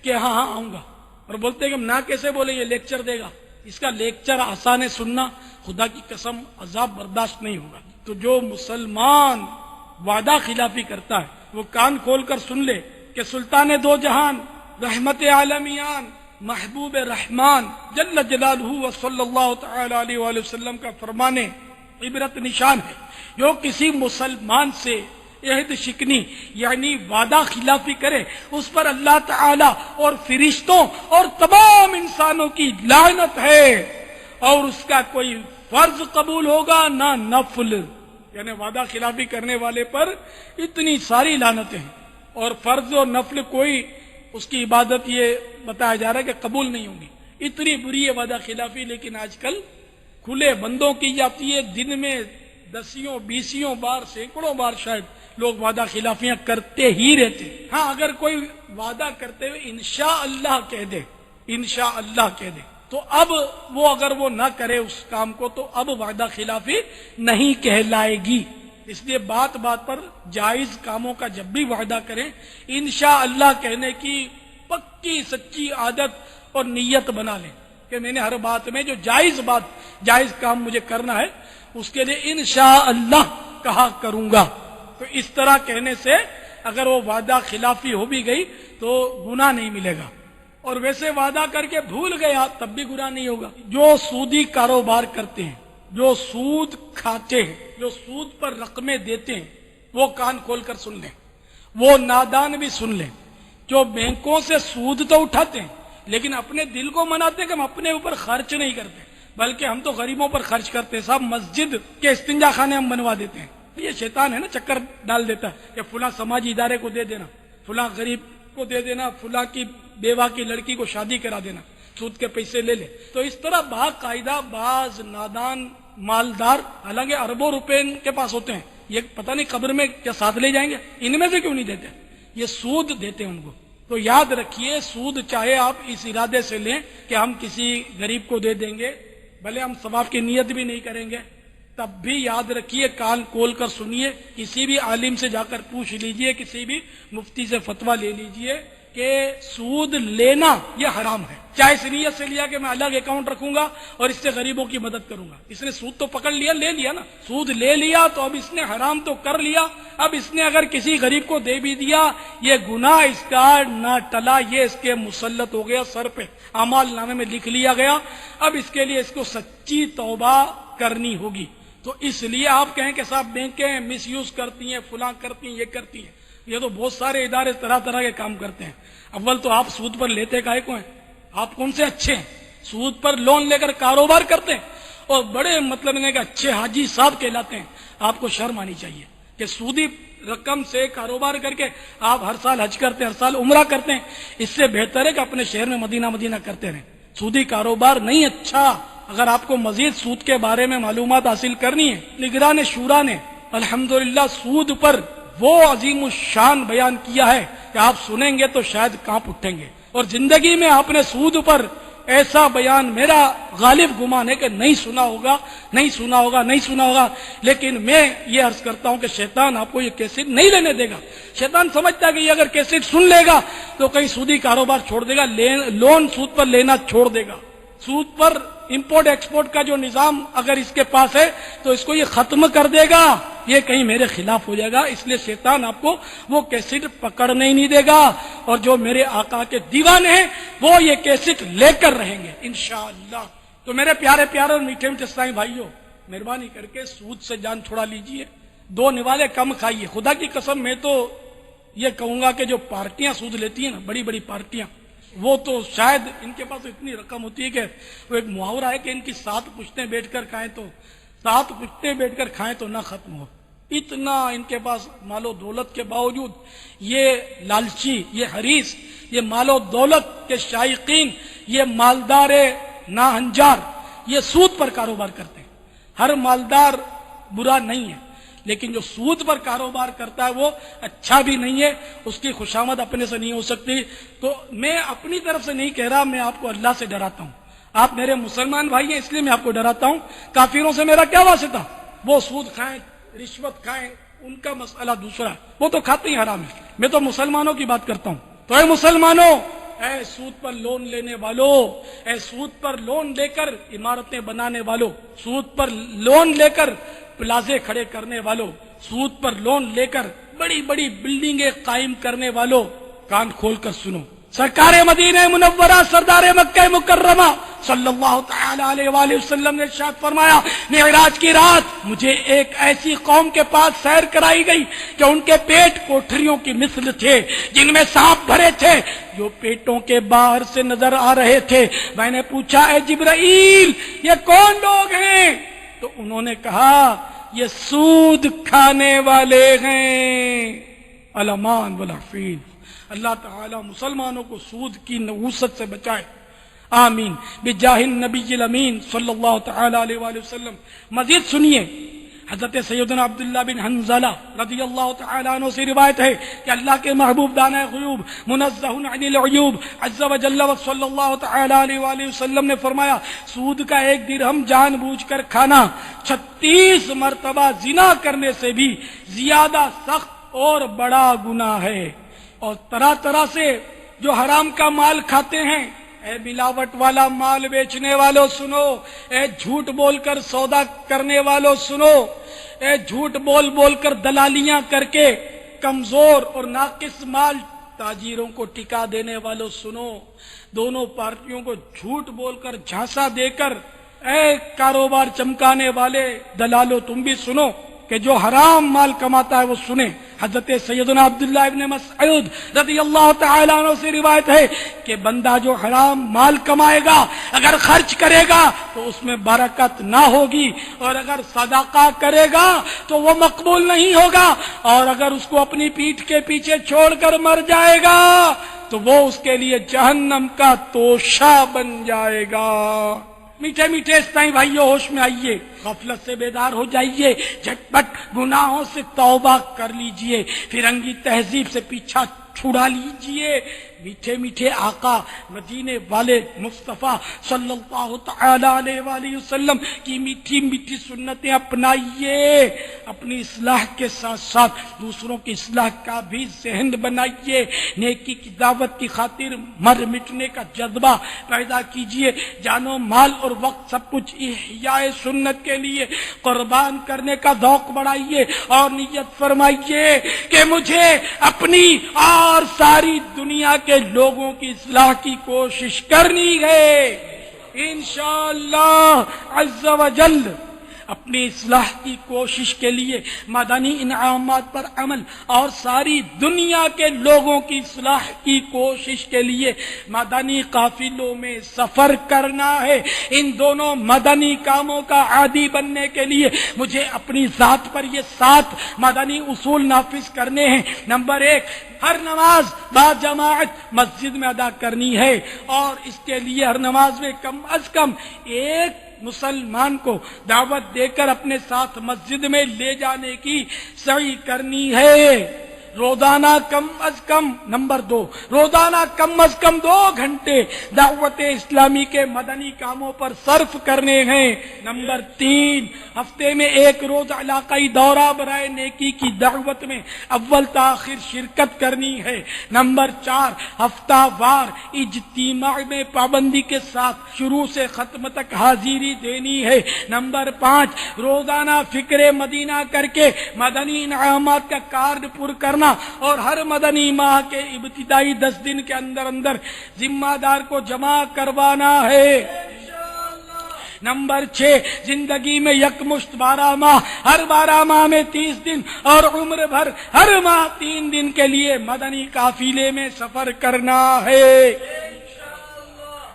کہ ہاں ہاں آؤں گا، اور بولتے ہیں کہ ہم نہ کیسے بولے، یہ لیکچر دے گا، اس کا لیکچر آسان ہے سننا، خدا کی قسم عذاب برداشت نہیں ہوگا۔ تو جو مسلمان وعدہ خلافی کرتا ہے وہ کان کھول کر سن لے کہ سلطان دو جہان، رحمت عالمیان، محبوب رحمان جل جلالہ و صلی اللہ تعالی علیہ وآلہ وسلم کا فرمانے عبرت نشان ہے، جو کسی مسلمان سے عہد شکنی یعنی وعدہ خلافی کرے اس پر اللہ تعالی اور فرشتوں اور تمام انسانوں کی لعنت ہے، اور اس کا کوئی فرض قبول ہوگا نہ نفل، یعنی وعدہ خلافی کرنے والے پر اتنی ساری لعنتیں ہیں، اور فرض اور نفل کوئی اس کی عبادت یہ بتایا جا رہا ہے کہ قبول نہیں ہوگی، اتنی بری ہے وعدہ خلافی۔ لیکن آج کل کھلے بندوں کی جاتی ہے، دن میں 10 بار سینکڑوں بار شاید لوگ وعدہ خلافیاں کرتے ہی رہتے۔ ہاں اگر کوئی وعدہ کرتے ہوئے انشاءاللہ کہہ دے، انشاءاللہ کہہ دے، تو اب وہ اگر وہ نہ کرے اس کام کو تو اب وعدہ خلافی نہیں کہلائے گی۔ اس لیے بات بات پر جائز کاموں کا جب بھی وعدہ کریں انشاءاللہ کہنے کی پکی سچی عادت اور نیت بنا لیں کہ میں نے ہر بات میں جو جائز بات، جائز کام مجھے کرنا ہے اس کے لیے انشاءاللہ کہا کروں گا۔ تو اس طرح کہنے سے اگر وہ وعدہ خلافی ہو بھی گئی تو گناہ نہیں ملے گا، اور ویسے وعدہ کر کے بھول گیا تب بھی گناہ نہیں ہوگا۔ جو سودی کاروبار کرتے ہیں، جو سود کھاتے ہیں، جو سود پر رقمیں دیتے ہیں، وہ کان کھول کر سن لیں، وہ نادان بھی سن لیں۔ جو بینکوں سے سود تو اٹھاتے ہیں لیکن اپنے دل کو مناتے ہیں کہ ہم اپنے اوپر خرچ نہیں کرتے، بلکہ ہم تو غریبوں پر خرچ کرتے ہیں، صاحب مسجد کے استنجا خانے ہم بنوا دیتے ہیں۔ یہ شیطان ہے نا، چکر ڈال دیتا ہے کہ فلاں سماجی ادارے کو دے دینا، فلاں غریب کو دے دینا، فلاں کی بیوہ کی لڑکی کو شادی کرا دینا، سود کے پیسے لے لے۔ تو اس طرح باقاعدہ بعض نادان مالدار، حالانکہ اربوں روپے ان کے پاس ہوتے ہیں، یہ پتہ نہیں قبر میں کیا ساتھ لے جائیں گے، ان میں سے کیوں نہیں دیتے، یہ سود دیتے ہیں ان کو۔ تو یاد رکھیے سود چاہے آپ اس ارادے سے لیں کہ ہم کسی غریب کو دے دیں گے، بھلے ہم ثواب کی نیت بھی نہیں کریں گے، تب بھی یاد رکھیے کان کھول کر سنیے، کسی بھی عالم سے جا کر پوچھ لیجئے، کسی بھی مفتی سے فتویٰ لے لیجئے کہ سود لینا یہ حرام ہے، چاہے اس نیت سے لیا کہ میں الگ اکاؤنٹ رکھوں گا اور اس سے غریبوں کی مدد کروں گا۔ اس نے سود تو پکڑ لیا، لے لیا نا، سود لے لیا تو اب اس نے حرام تو کر لیا، اب اس نے اگر کسی غریب کو دے بھی دیا یہ گناہ اس کا نہ ٹلا، یہ اس کے مسلط ہو گیا، سر پہ اعمال نامے میں لکھ لیا گیا، اب اس کے لیے اس کو سچی توبہ کرنی ہوگی۔ تو اس لیے آپ کہیں کہ صاحب بینکیں مس یوز کرتی ہیں، فلاں کرتی ہیں، یہ کرتی ہیں، یہ تو بہت سارے ادارے طرح طرح کے کام کرتے ہیں۔ اول تو آپ سود پر لیتے کائے کو ہیں؟ آپ کون سے اچھے ہیں سود پر لون لے کر کاروبار کرتے ہیں اور بڑے مطلب کہ اچھے حاجی صاحب کہلاتے ہیں؟ آپ کو شرم آنی چاہیے کہ سودی رقم سے کاروبار کر کے آپ ہر سال حج کرتے ہیں، ہر سال عمرہ کرتے ہیں، اس سے بہتر ہے کہ اپنے شہر میں مدینہ مدینہ کرتے رہیں۔ سودی کاروبار نہیں اچھا۔ اگر آپ کو مزید سود کے بارے میں معلومات حاصل کرنی ہے، نگران شورا نے الحمدللہ سود پر وہ عظیم الشان بیان کیا ہے کہ آپ سنیں گے تو شاید کانپ اٹھیں گے، اور زندگی میں آپ نے سود پر ایسا بیان میرا غالب گمان ہے کہ نہیں سنا ہوگا، نہیں سنا ہوگا، نہیں سنا ہوگا۔ لیکن میں یہ عرض کرتا ہوں کہ شیطان آپ کو یہ کیسٹ نہیں لینے دے گا۔ شیطان سمجھتا ہے کہ یہ اگر کیسٹ سن لے گا تو کہیں سودی کاروبار چھوڑ دے گا، لون سود پر لینا چھوڑ دے گا، سود پر امپورٹ ایکسپورٹ کا جو نظام اگر اس کے پاس ہے تو اس کو یہ ختم کر دے گا، یہ کہیں میرے خلاف ہو جائے گا۔ اس لیے شیطان آپ کو وہ کیسٹ پکڑنے ہی نہیں دے گا، اور جو میرے آقا کے دیوانے ہیں وہ یہ کیسٹ لے کر رہیں گے انشاءاللہ۔ تو میرے پیارے پیارے اور میٹھے میٹھے اسلامی بھائیوں، مہربانی کر کے سود سے جان چھڑا لیجئے، دو نوالے کم کھائیے۔ خدا کی قسم میں تو یہ کہوں گا کہ جو پارٹیاں سود لیتی ہیں نا، بڑی بڑی پارٹیاں، وہ تو شاید ان کے پاس اتنی رقم ہوتی ہے کہ وہ ایک محاورہ ہے کہ ان کی 7 پشتیں بیٹھ کر کھائیں تو 7 پشتیں بیٹھ کر کھائیں تو نہ ختم ہو، اتنا ان کے پاس مال و دولت کے باوجود یہ لالچی، یہ حریص، یہ مال و دولت کے شائقین، یہ مالدار ناہنجار، یہ سود پر کاروبار کرتے ہیں۔ ہر مالدار برا نہیں ہے، لیکن جو سود پر کاروبار کرتا ہے وہ اچھا بھی نہیں ہے، اس کی خوشامد اپنے سے نہیں ہو سکتی۔ تو میں اپنی طرف سے نہیں کہہ رہا، میں آپ کو اللہ سے ڈراتا ہوں، آپ میرے مسلمان بھائی ہیں اس لیے میں آپ کو ڈراتا ہوں۔ کافروں سے میرا کیا واسطہ، وہ سود کھائیں، رشوت کھائیں، ان کا مسئلہ دوسرا ہے، وہ تو کھاتے ہی حرام ہے، میں تو مسلمانوں کی بات کرتا ہوں۔ تو اے مسلمانوں، اے سود پر لون لینے والوں، اے سود پر لون لے کر عمارتیں بنانے والوں، سود پر لون لے کر پلازے کھڑے کرنے والوں، سود پر لون لے کر بڑی بڑی بلڈنگیں قائم کرنے والوں، کان کھول کر سنو، سرکار مدینہ منورہ سردار مکہ مکرمہ صلی اللہ تعالی علیہ وآلہ وسلم نے ارشاد فرمایا، معراج کی رات مجھے ایک ایسی قوم کے پاس سیر کرائی گئی کہ ان کے پیٹ کوٹھریوں کی مثل تھے جن میں سانپ بھرے تھے جو پیٹوں کے باہر سے نظر آ رہے تھے۔ میں نے پوچھا، اے جبرائیل یہ کون لوگ ہیں؟ تو انہوں نے کہا یہ سود کھانے والے ہیں۔ الامان والعفین، اللہ تعالی مسلمانوں کو سود کی نحوست سے بچائے، آمین بجاہ النبی الامین صلی اللہ تعالی علیہ وآلہ وسلم۔ مزید سنیے، حضرت سیدنا عبداللہ بن حنظلہ رضی اللہ تعالی عنہ سے روایت ہے کہ اللہ کے محبوب دانہ غیوب منزہ عن العیوب عز و جل صلی اللہ تعالی علیہ وآلہ وسلم نے فرمایا، سود کا 1 درہم جان بوجھ کر کھانا 36 مرتبہ زنا کرنے سے بھی زیادہ سخت اور بڑا گناہ ہے۔ اور طرح طرح سے جو حرام کا مال کھاتے ہیں، اے ملاوٹ والا مال بیچنے والوں سنو، اے جھوٹ بول کر سودا کرنے والوں سنو، اے جھوٹ بول بول کر دلالیاں کر کے کمزور اور ناقص مال تاجروں کو ٹکا دینے والوں سنو، دونوں پارٹیوں کو جھوٹ بول کر جھانسا دے کر اے کاروبار چمکانے والے دلالوں تم بھی سنو کہ جو حرام مال کماتا ہے وہ سنے۔ حضرت سیدنا عبداللہ ابن مسعود رضی اللہ تعالی عنہ سے روایت ہے کہ بندہ جو حرام مال کمائے گا اگر خرچ کرے گا تو اس میں برکت نہ ہوگی، اور اگر صدقہ کرے گا تو وہ مقبول نہیں ہوگا، اور اگر اس کو اپنی پیٹھ کے پیچھے چھوڑ کر مر جائے گا تو وہ اس کے لیے جہنم کا توشہ بن جائے گا۔ میٹھے میٹھے اسلامی بھائیو، ہوش میں آئیے، غفلت سے بیدار ہو جائیے، جھٹپٹ گناہوں سے توبہ کر لیجئے، فرنگی تہذیب سے پیچھا چھڑا لیجئے، میٹھے میٹھے آقا مدینے والے مصطفیٰ صلی اللہ تعالی علیہ وآلہ وسلم کی میٹھی میٹھی سنتیں اپنائیے، اپنی اصلاح کے ساتھ ساتھ دوسروں کی اصلاح کا بھی ذہن بنائیے، نیکی کی دعوت کی خاطر مر مٹنے کا جذبہ پیدا کیجئے، جان و مال اور وقت سب کچھ احیاء سنت کے لیے قربان کرنے کا ذوق بڑھائیے، اور نیت فرمائیے کہ مجھے اپنی اور ساری دنیا کے لوگوں کی اصلاح کی کوشش کرنی ہے، انشاءاللہ عز و جل۔ اپنی اصلاح کی کوشش کے لیے مدنی انعامات پر عمل اور ساری دنیا کے لوگوں کی اصلاح کی کوشش کے لیے مدنی قافلوں میں سفر کرنا ہے۔ ان دونوں مدنی کاموں کا عادی بننے کے لیے مجھے اپنی ذات پر یہ 7 مدنی اصول نافذ کرنے ہیں۔ نمبر 1، ہر نماز با جماعت مسجد میں ادا کرنی ہے، اور اس کے لیے ہر نماز میں کم از کم ایک مسلمان کو دعوت دے کر اپنے ساتھ مسجد میں لے جانے کی سعی کرنی ہے۔ روزانہ کم از کم، نمبر 2، روزانہ کم از کم 2 گھنٹے دعوت اسلامی کے مدنی کاموں پر صرف کرنے ہیں۔ نمبر 3، ہفتے میں 1 روز علاقائی دورہ برائے نیکی کی دعوت میں اول تاخیر شرکت کرنی ہے۔ نمبر 4، ہفتہ وار اجتماع میں پابندی کے ساتھ شروع سے ختم تک حاضری دینی ہے۔ نمبر 5، روزانہ فکر مدینہ کر کے مدنی انعامات کا کارڈ پر کرنا، اور ہر مدنی ماہ کے ابتدائی 10 دن کے اندر اندر ذمہ دار کو جمع کروانا ہے۔ نمبر 6، زندگی میں یکمشت 12 ماہ، ہر 12 ماہ میں 30 دن، اور عمر بھر ہر ماہ 3 دن کے لیے مدنی قافلے میں سفر کرنا ہے۔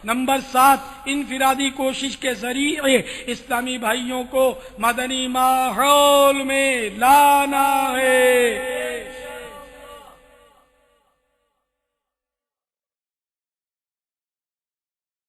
نمبر 7، انفرادی کوشش کے ذریعے اسلامی بھائیوں کو مدنی ماحول میں لانا ہے۔